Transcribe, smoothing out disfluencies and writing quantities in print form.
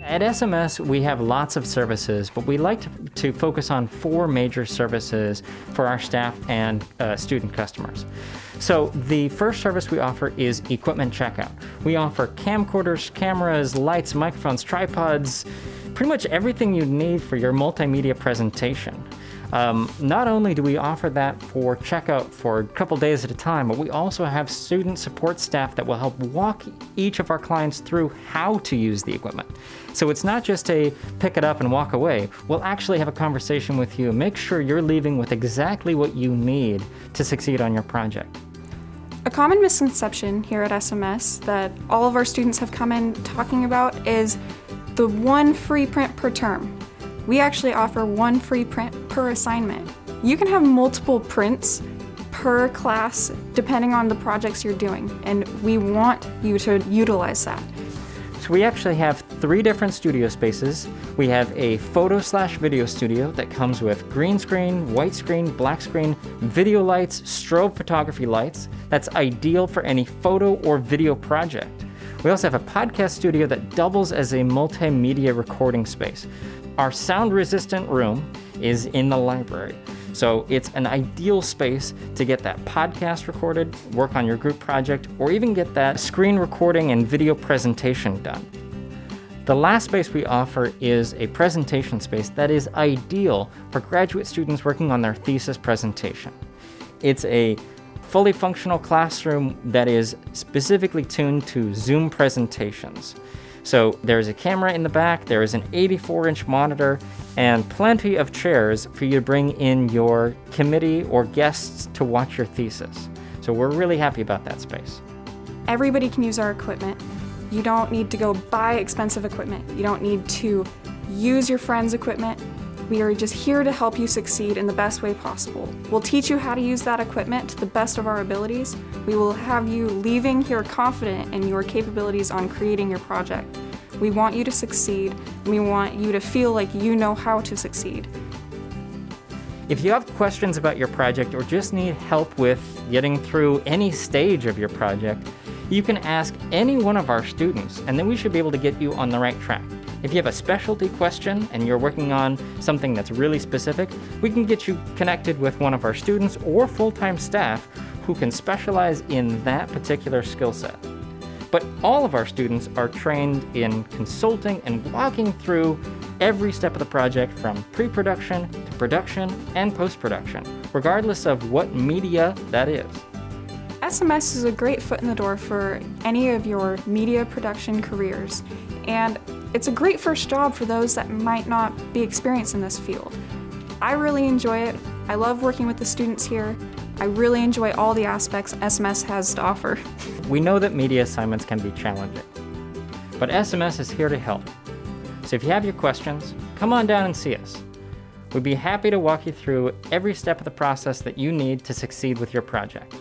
At SMS, we have lots of services, but we like to focus on 4 major services for our staff and student customers. So the first service we offer is equipment checkout. We offer camcorders, cameras, lights, microphones, tripods, pretty much everything you need for your multimedia presentation. Not only do we offer that for checkout for a couple days at a time, but we also have student support staff that will help walk each of our clients through how to use the equipment. So it's not just a pick it up and walk away. We'll actually have a conversation with you, make sure you're leaving with exactly what you need to succeed on your project. A common misconception here at SMS that all of our students have come in talking about is the 1 free print per term. We actually offer 1 free print per assignment. You can have multiple prints per class depending on the projects you're doing, and we want you to utilize that. So we actually have 3 different studio spaces. We have a photo/video studio that comes with green screen, white screen, black screen, video lights, strobe photography lights. That's ideal for any photo or video project. We also have a podcast studio that doubles as a multimedia recording space. Our sound-resistant room is in the library, so it's an ideal space to get that podcast recorded, work on your group project, or even get that screen recording and video presentation done. The last space we offer is a presentation space that is ideal for graduate students working on their thesis presentation. It's a fully functional classroom that is specifically tuned to Zoom presentations. So there's a camera in the back, there is an 84-inch monitor, and plenty of chairs for you to bring in your committee or guests to watch your thesis. So we're really happy about that space. Everybody can use our equipment. You don't need to go buy expensive equipment. You don't need to use your friend's equipment. We are just here to help you succeed in the best way possible. We'll teach you how to use that equipment to the best of our abilities. We will have you leaving here confident in your capabilities on creating your project. We want you to succeed, and we want you to feel like you know how to succeed. If you have questions about your project or just need help with getting through any stage of your project, you can ask any one of our students, and then we should be able to get you on the right track. If you have a specialty question and you're working on something that's really specific, we can get you connected with one of our students or full-time staff who can specialize in that particular skill set. But all of our students are trained in consulting and walking through every step of the project from pre-production to production and post-production, regardless of what media that is. SMS is a great foot in the door for any of your media production careers, and it's a great first job for those that might not be experienced in this field. I really enjoy it. I love working with the students here. I really enjoy all the aspects SMS has to offer. We know that media assignments can be challenging, but SMS is here to help. So if you have your questions, come on down and see us. We'd be happy to walk you through every step of the process that you need to succeed with your project.